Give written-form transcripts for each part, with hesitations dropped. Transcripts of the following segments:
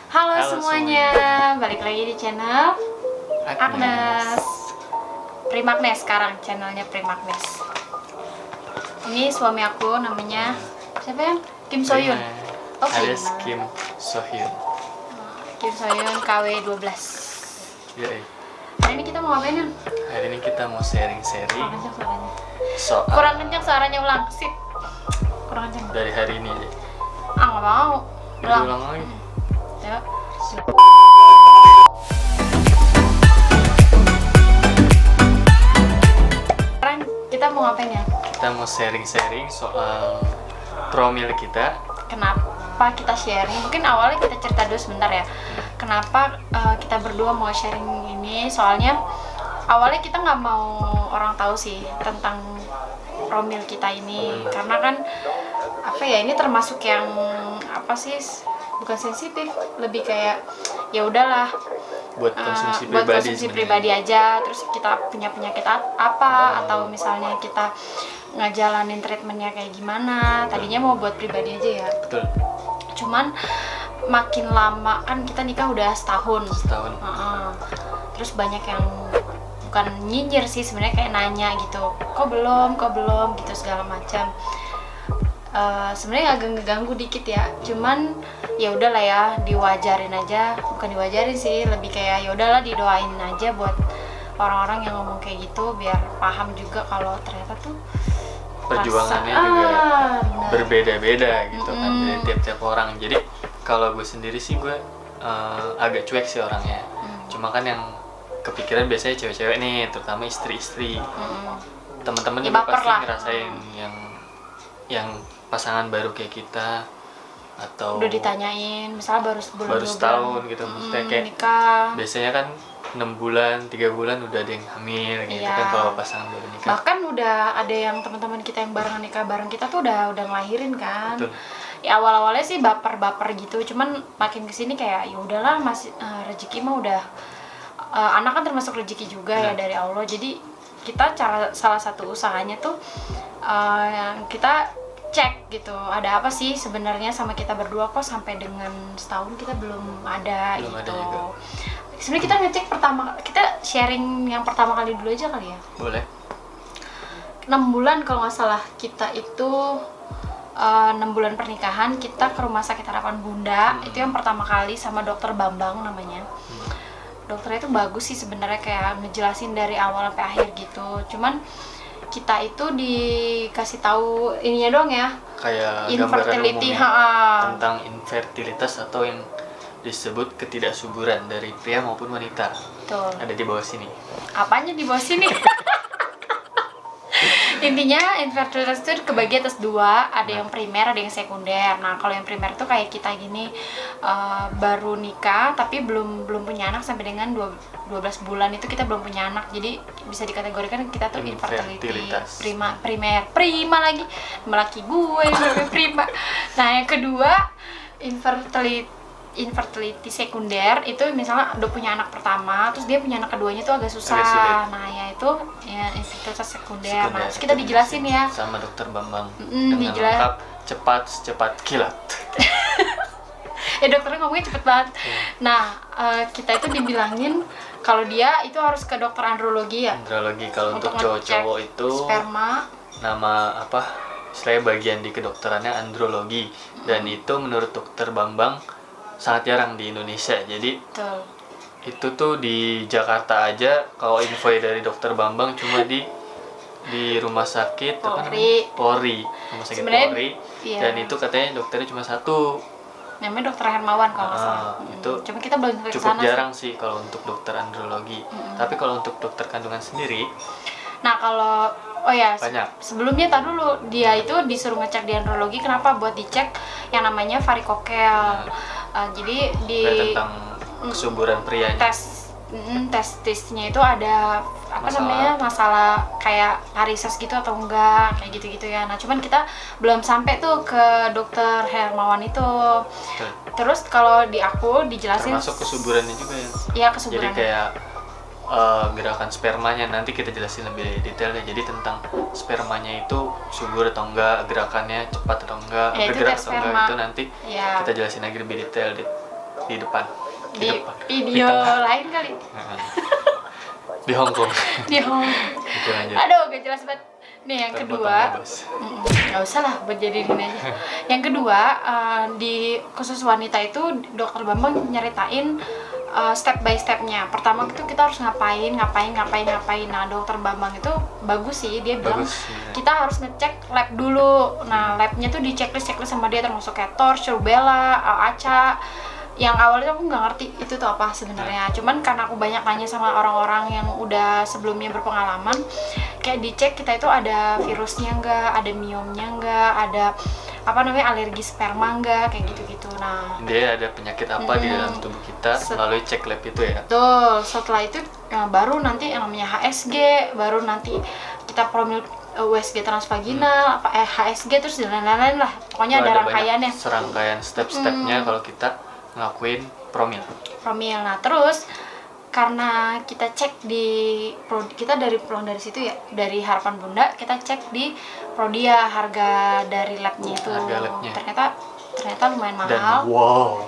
Halo Halo semuanya, balik lagi di channel Agnes. Primagnes sekarang, channelnya Primagnes. Ini suami aku namanya siapa ya? Kim Soyun. Oh, alias Kim. Kim Sohyun. Kim Soyun KW 12. Yoi. Hari ini kita mau ngapain ya? Hari ini kita mau sharing-sharing Kurang kencang suaranya. soal Kurang kencang suaranya, ulang. Sip. Kurang kencang. dari hari ini aja. Nggak mau. Ulang lagi. Ya. Sekarang kita mau ngapain ya? Kita mau sharing-sharing soal promil kita. Kenapa kita sharing? Mungkin awalnya kita cerita dulu sebentar ya. Kenapa kita berdua mau sharing ini? Soalnya awalnya kita nggak mau orang tahu sih tentang promil kita ini, karena kan apa ya, ini termasuk yang apa sih? Bukan sensitif, lebih kayak ya udahlah Buat konsumsi buat pribadi konsumsi sebenarnya. pribadi aja. Terus kita punya penyakit apa, atau misalnya kita ngejalanin treatmentnya kayak gimana, tadinya mau buat pribadi aja ya. Betul. Cuman makin lama kan kita nikah udah setahun. Terus banyak yang bukan nyinyir sih sebenarnya, kayak nanya gitu, kok belum gitu segala macam. Sebenarnya agak ngeganggu dikit ya, cuman ya udahlah ya, diwajarin aja. Bukan diwajarin sih, lebih kayak ya udahlah, didoain aja buat orang-orang yang ngomong kayak gitu, biar paham juga kalau ternyata tuh Perjuangannya rasa- juga benar. berbeda-beda gitu kan dari tiap-tiap orang. Jadi kalau gue sendiri sih gue agak cuek sih orangnya. Cuma kan yang kepikiran biasanya cewek-cewek nih, terutama istri-istri. Teman-teman Ya, juga baper pasti lah. ngerasain yang pasangan baru kayak kita atau Udah ditanyain, misalnya baru sebulan baru 2 setahun bulan, gitu, maksudnya kayak nikah. biasanya kan 6 bulan, 3 bulan udah ada yang hamil gitu Iya. kan kalau pasangan baru nikah. Bahkan udah ada yang teman-teman kita yang barengan nikah bareng kita tuh udah ngelahirin kan. Betul. Ya awal-awalnya sih baper-baper gitu, cuman makin kesini kayak ya udahlah, masih rezeki mah udah, anak kan termasuk rezeki juga ya dari Allah. Jadi kita salah satu usahanya tuh yang kita cek gitu, ada apa sih sebenarnya sama kita berdua, kok sampai dengan setahun kita belum ada Belum ada gitu. juga. Sebenarnya kita ngecek kita sharing yang pertama kali dulu aja kali ya. Boleh. 6 bulan kalau nggak salah kita itu, 6 bulan pernikahan kita ke Rumah Sakit Harapan Bunda. Itu yang pertama kali sama dokter Bambang namanya. Dokternya itu bagus sih sebenarnya, kayak ngejelasin dari awal sampai akhir gitu. Cuman kita itu dikasih tahu ininya doang ya, Kayak infertility, gambaran umumnya tentang infertilitas atau yang disebut ketidaksuburan dari pria maupun wanita. Betul. Ada di bawah sini. Apanya di bawah sini? Intinya infertilitas itu kebagi atas 2, ada yang primer, ada yang sekunder. Nah kalau yang primer tuh kayak kita gini, baru nikah tapi belum punya anak sampai dengan 12 bulan itu kita belum punya anak. Jadi bisa dikategorikan kita tuh infertility Infertilitas. prima lagi, melaki gue yang namanya prima. Nah yang kedua infertility sekunder itu misalnya udah punya anak pertama, terus dia punya anak keduanya tuh agak susah. Agak sulit. Nah ya itu ya infertilitas sekunder. Nah, terus Sekunder. kita dijelasin ya. Sama dokter Bambang dengan Dijelas- lengkap, cepat secepat kilat. Ya dokternya ngomongnya cepet banget. Nah kita itu dibilangin kalau dia itu harus ke dokter andrologi ya, Andrologi kalau untuk ngecek cowok-cowok itu sperma. nama apa? Istilahnya bagian di kedokterannya andrologi, dan itu menurut dokter Bambang sangat jarang di Indonesia. Jadi Betul. itu tuh di Jakarta aja kalau info dari dokter Bambang cuma di rumah sakit apa namanya? Polri, rumah sakit Sebenarnya, Polri. iya. Dan itu katanya dokternya cuma satu. Namanya dokter Hermawan kalau nggak salah. Itu Cuma kita belum sampai ke cukup sana jarang sih kalau untuk dokter andrologi. Tapi kalau untuk dokter kandungan sendiri Nah kalau banyak. sebelumnya tadi dulu dia itu disuruh ngecek di andrologi. Kenapa? Buat dicek yang namanya varikokel. Jadi di Kayak tentang kesuburan prianya. testisnya itu ada apa Masalah. namanya, masalah kayak varises gitu atau enggak, kayak gitu-gitu ya. Nah cuman kita belum sampai tuh ke dokter Hermawan itu. Betul. Terus kalau di aku dijelasin Termasuk kesuburannya juga ya. Iya, Jadi kesuburan. kayak gerakan spermanya nanti kita jelasin lebih detailnya. Jadi tentang spermanya itu subur atau enggak, gerakannya cepat atau enggak, Ya, itu bergerak tes atau enggak, sperma. itu nanti Ya. kita jelasin lagi lebih detail di depan. Di depan. video tengah. lain kali. Di Hong Kong. Di Hong. Oke, lanjut. Aduh, gak jelas banget. Nih yang Terpotong kedua, ya, Bos. nggak usah lah buat jadi ini aja. Yang kedua, di khusus wanita itu dokter Bambang nyeritain step by stepnya. Pertama itu kita harus ngapain. Nah, dokter Bambang itu bagus sih, dia bilang Bagus, ya. kita harus ngecek lab dulu. Nah, labnya tuh di checklist sama dia, termasuk kayak torch, rubella, ACA. Yang awalnya aku nggak ngerti itu tuh apa sebenarnya. Cuman karena aku banyak nanya sama orang-orang yang udah sebelumnya berpengalaman, kayak dicek kita itu ada virusnya nggak, ada miomnya nggak, ada apa namanya alergi sperma nggak, kayak gitu-gitu. Nah, Dia ada penyakit apa di dalam tubuh kita melalui cek lab itu ya. betul. Setelah itu baru nanti yang namanya HSG, baru nanti kita promil USG transvaginal, HSG terus dan lain-lain lah. Pokoknya Itu ada banyak rangkaiannya. serangkaian step-stepnya kalau kita ngelakuin promil. Nah, terus karena kita cek di kita dari pulang dari situ ya, dari Harapan Bunda kita cek di Prodia harga dari labnya itu. Harga labnya. Ternyata lumayan Dan mahal. wow,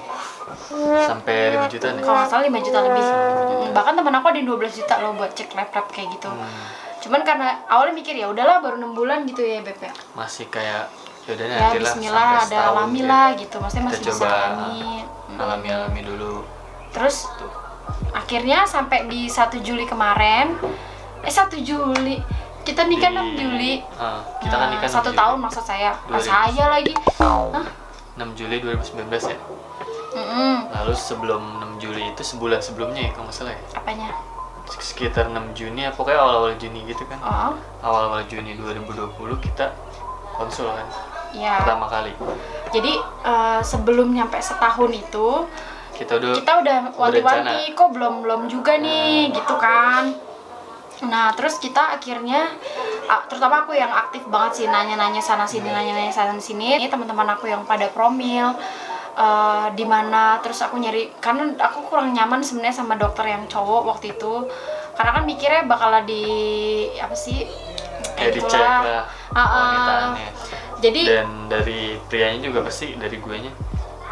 sampai 5 juta nih. Kalau nggak salah 5 juta lebih. 5 juta. Bahkan temen aku ada yang 12 juta loh buat cek lab kayak gitu. Cuman karena awalnya mikir ya udahlah baru 6 bulan gitu ya Beb ya. Masih kayak yaudah Ya nanti lah bismillah sampai ada setahun alami gitu. lah gitu. Maksudnya Kita masih bisa coba alami. alami dulu. Terus Tuh. akhirnya sampai di 1 Juli kemarin 1 Juli kita nikah 6 Juli. Kita kan nikah 1 tahun maksud saya. 2000. Saya lagi. Hah? 6 Juli 2019 ya. Mm-mm. Lalu sebelum 6 Juli itu sebulan sebelumnya ya kalau nggak salah ya. Apanya? Sekitar 6 Juni ya, pokoknya awal-awal Juni gitu kan. Oh, Awal-awal Juni 2020 kita konsul kan. ya. Pertama kali. Jadi sebelum nyampe setahun itu Kita udah wanti-wanti kok belum juga nih gitu kan. Nah terus kita akhirnya terutama aku yang aktif banget sih nanya-nanya sana sini ini teman-teman aku yang pada promil di mana, terus aku nyari karena aku kurang nyaman sebenarnya sama dokter yang cowok waktu itu karena kan mikirnya bakal di apa sih kayak dicek lah wanitanya. Jadi dan dari prianya juga pasti dari guenya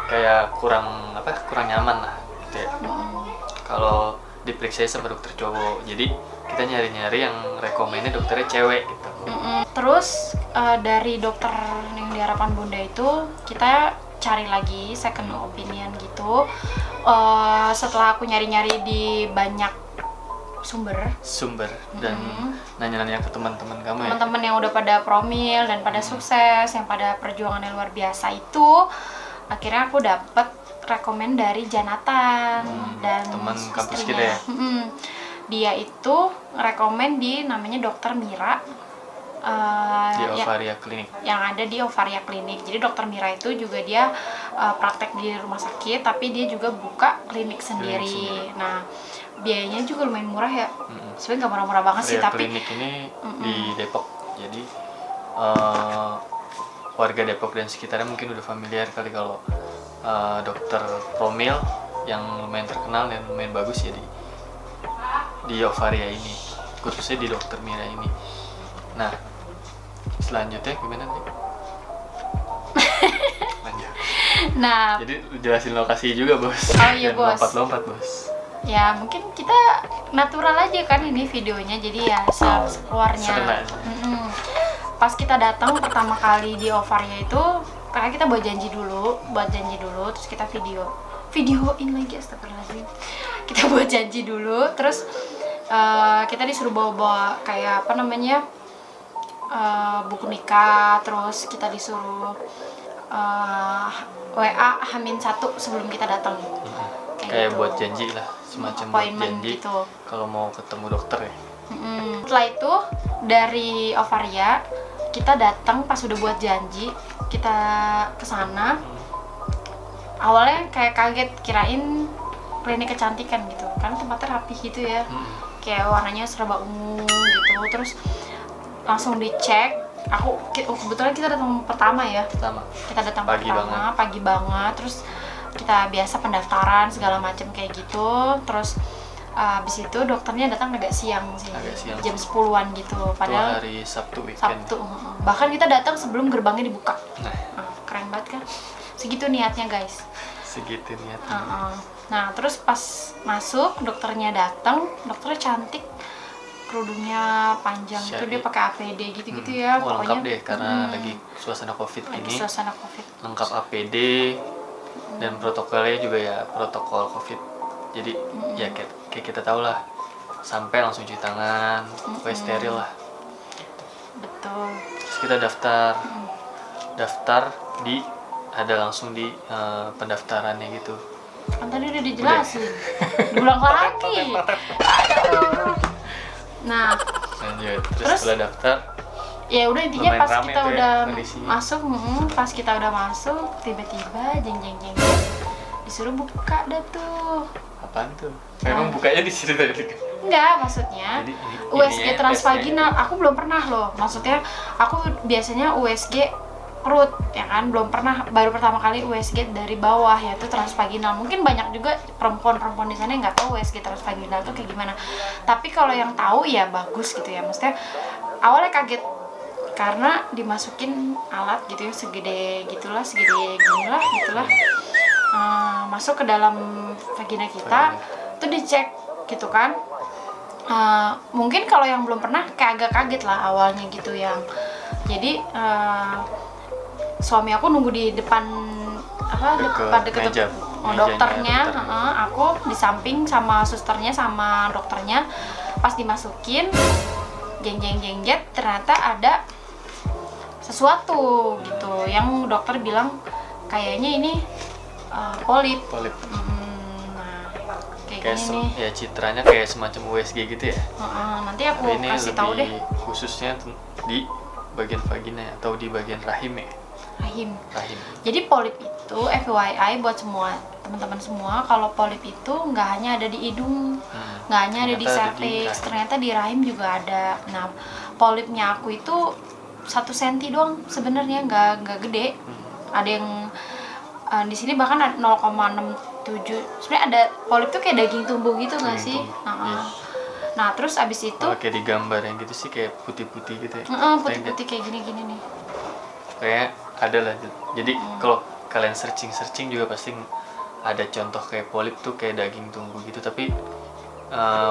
kayak kurang nyaman lah gitu ya. Kalau diperiksa sama dokter cowok, jadi kita nyari-nyari yang rekomennya dokternya cewek gitu. Terus dari dokter yang di Harapan Bunda itu kita cari lagi second opinion gitu. Setelah aku nyari-nyari di banyak sumber Dan nanya-nanya ke teman-teman kamu ya. teman-teman yang udah pada promil dan pada sukses, yang pada perjuangan yang luar biasa itu, akhirnya aku dapet rekomen dari Janatan dan teman kampus istrinya. kita ya. Dia itu rekomen di namanya Dokter Mira Di Ovaria Klinik. yang ada di Ovaria Klinik. Jadi Dokter Mira itu juga dia praktek di rumah sakit, tapi dia juga buka klinik sendiri. Nah biayanya juga lumayan murah ya. Sebenarnya nggak murah-murah banget sih, Ovaria tapi Klinik ini di Depok. Jadi warga Depok dan sekitarnya mungkin udah familiar kali kalau dokter promil yang lumayan terkenal dan lumayan bagus ya di Ovaria ini, khususnya di Dokter Mira ini. Nah, selanjutnya gimana nih? Lanjut. nah Jadi jelasin lokasi juga bos. Oh iya, Dan Bos. lompat-lompat bos. ya mungkin kita natural aja kan ini videonya, jadi ya sekeluarnya. Sekena aja. Pas kita datang pertama kali di Ovaria itu, karena kita buat janji dulu, terus kita videoin lagi, astagfirullahaladzim. Kita buat janji dulu, terus kita disuruh bawa kayak apa namanya buku nikah, terus kita disuruh WA H-1 sebelum kita datang. Kayak gitu. buat janji lah, semacam buat Appointment janji gitu. kalau mau ketemu dokter ya. Setelah itu dari Ovaria kita datang pas udah buat janji, kita kesana. Awalnya kayak kaget, kirain klinik kecantikan gitu kan, tempatnya rapi gitu ya, kayak warnanya serba ungu gitu. Terus langsung dicek. Kebetulan kita datang pertama ya. Kita datang pagi banget. Terus kita biasa pendaftaran segala macam kayak gitu. Terus abis itu dokternya datang agak siang sih, jam 10-an gitu. Padahal hari Sabtu weekend. Bahkan kita datang sebelum gerbangnya dibuka. Keren banget kan? Segitu niatnya guys. segitu niatnya. Nah terus pas masuk dokternya datang, dokternya cantik, kerudungnya panjang itu dia pakai APD gitu-gitu ya. Wah, Pokoknya lengkap deh karena lagi suasana covid lagi ini. suasana covid. Lengkap APD dan protokolnya juga ya protokol covid. Jadi ya kayak kita tahu lah, sampai langsung cuci tangan, pokoknya steril lah. Betul. Terus kita daftar ada langsung di pendaftarannya gitu. Kan tadi udah dijelasin. Diulang lagi. Aduh. Nah, lanjut. Terus setelah daftar, ya udah intinya lumayan pas rame kita tuh ya udah kondisinya. masuk, pas kita udah masuk, tiba-tiba jeng disuruh buka dah tuh. Apaan tuh? Memang bukanya di situ tadi. Enggak, maksudnya Jadi USG ininya, transvaginal. Aku belum pernah loh. Maksudnya aku biasanya USG perut, ya kan, belum pernah. Baru pertama kali USG dari bawah, yaitu transvaginal. Mungkin banyak juga perempuan di sana yang nggak tahu USG transvaginal itu kayak gimana. Tapi kalau yang tahu ya bagus gitu ya. Maksudnya awalnya kaget karena dimasukin alat gitu ya, segede ginilah gitulah. Masuk ke dalam vagina kita, tuh dicek gitu kan. Mungkin kalau yang belum pernah kayak agak kaget lah awalnya gitu yang. Jadi suami aku nunggu di depan deket dokternya, aku di samping sama susternya sama dokternya. Pas dimasukin jeng ternyata ada sesuatu gitu yang dokter bilang kayaknya ini polip. Nah kayak gini nih ya citranya kayak semacam USG gitu ya. Nanti aku kasih tahu deh. Khususnya di bagian vagina atau di bagian rahim ya. Rahim. Jadi polip itu FYI buat semua teman-teman semua, kalau polip itu nggak hanya ada di hidung, nggak hanya ada di cervix, ternyata di rahim juga ada. Nah, polipnya aku itu 1 cm doang sebenarnya, nggak gede. Ada yang di sini bahkan ada 0,67. Sebenarnya ada polip tuh kayak daging tumbuh gitu nggak sih? Nah, terus abis itu kayak di gambar yang gitu sih kayak putih-putih gitu ya. Putih-putih kayak gini nih. Kayak ada lah. Jadi kalau kalian searching juga pasti ada contoh kayak polip tuh kayak daging tumbuh gitu, tapi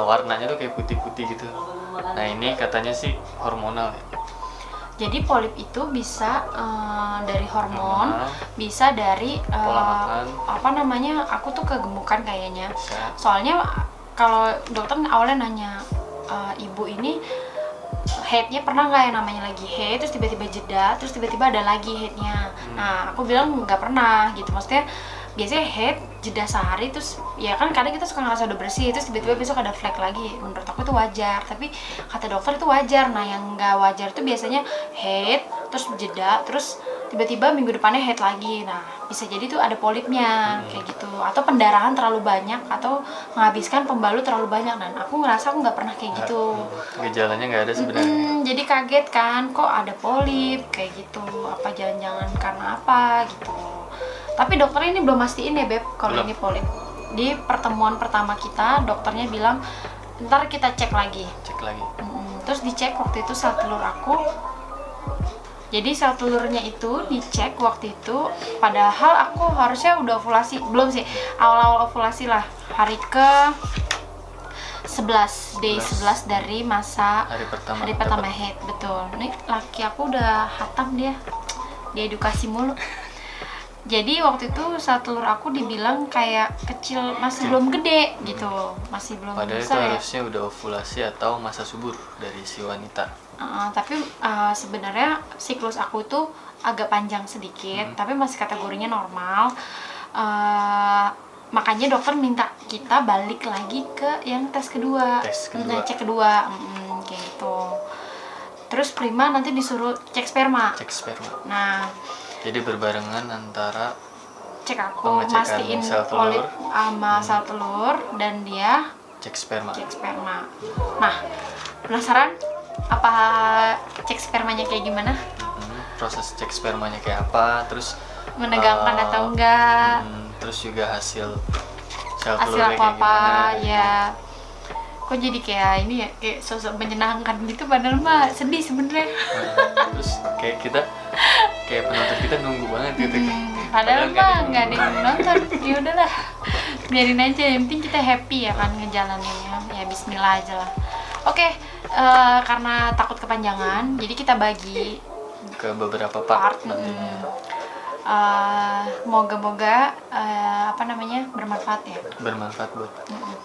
warnanya tuh kayak putih-putih gitu. Nah, ini katanya sih hormonal ya. Jadi polip itu bisa dari hormon, bisa dari pola makan. Aku tuh kegemukan kayaknya. Bisa. Soalnya kalau dokter awalnya nanya, ibu ini headnya pernah nggak yang namanya lagi head, terus tiba-tiba jeda, terus tiba-tiba ada lagi headnya. Nah, aku bilang nggak pernah gitu. Maksudnya biasanya head jeda sehari, terus ya kan kadang kita suka ngerasa udah bersih, terus tiba-tiba besok ada flek lagi. Menurut aku itu wajar, tapi kata dokter itu wajar. Nah, yang nggak wajar itu biasanya head terus jeda, terus tiba-tiba minggu depannya head lagi. Nah, bisa jadi tuh ada polipnya kayak gitu, atau pendarahan terlalu banyak, atau menghabiskan pembalut terlalu banyak. Dan aku ngerasa aku nggak pernah kayak gitu. Gejalanya nggak ada sebenarnya. Jadi kaget kan, kok ada polip kayak gitu, apa jangan-jangan karena apa gitu. Tapi dokter ini belum mastiin ya Beb kalau ini polip. Di pertemuan pertama kita dokternya bilang ntar kita cek lagi. Terus dicek waktu itu sel telur aku. Jadi sel telurnya itu dicek waktu itu, padahal aku harusnya udah ovulasi, belum sih, awal-awal ovulasi lah, hari ke 11, day 11 dari masa hari pertama head, betul. Nih laki aku udah hatam dia edukasi mulu. Jadi waktu itu sel telur aku dibilang kayak kecil, masih belum gede gitu, masih belum padahal besar itu ya. harusnya udah ovulasi atau masa subur dari si wanita. Tapi sebenarnya siklus aku tuh agak panjang sedikit, tapi masih kategorinya normal. Makanya dokter minta kita balik lagi ke yang cek kedua, kayak gitu. Terus prima nanti disuruh cek sperma. Nah, jadi berbarengan antara cek aku mastiin polip sama sel telur, dan dia cek sperma. Nah, penasaran apa cek spermanya kayak gimana? Proses cek spermanya kayak apa, terus menegangkan atau enggak, terus juga hasil sel hasil telurnya kayak apa gimana ya. Kok jadi kayak ini ya, kayak sosok menyenangkan gitu, padahal mah sedih sebenarnya. Terus kayak penuntut kita nunggu banget gitu kan. Padahal nggak ada mah yang nggak ada yang nonton. Ya udahlah, biarin aja. Yang penting kita happy ya kan ngejalaninnya. Ya Bismillah aja lah. Oke, karena takut kepanjangan, jadi kita bagi ke beberapa part. part nantinya. Moga-moga bermanfaat ya. Bermanfaat buat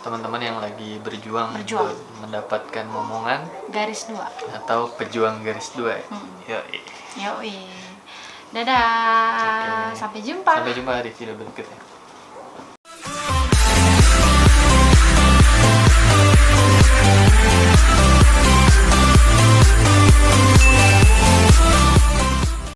teman-teman yang lagi berjuang Berjuang. buat mendapatkan momongan Garis 2. atau pejuang garis 2 ya. Yoi. Yoi. Dadah. Oke. Sampai jumpa. Sampai jumpa di video berikutnya.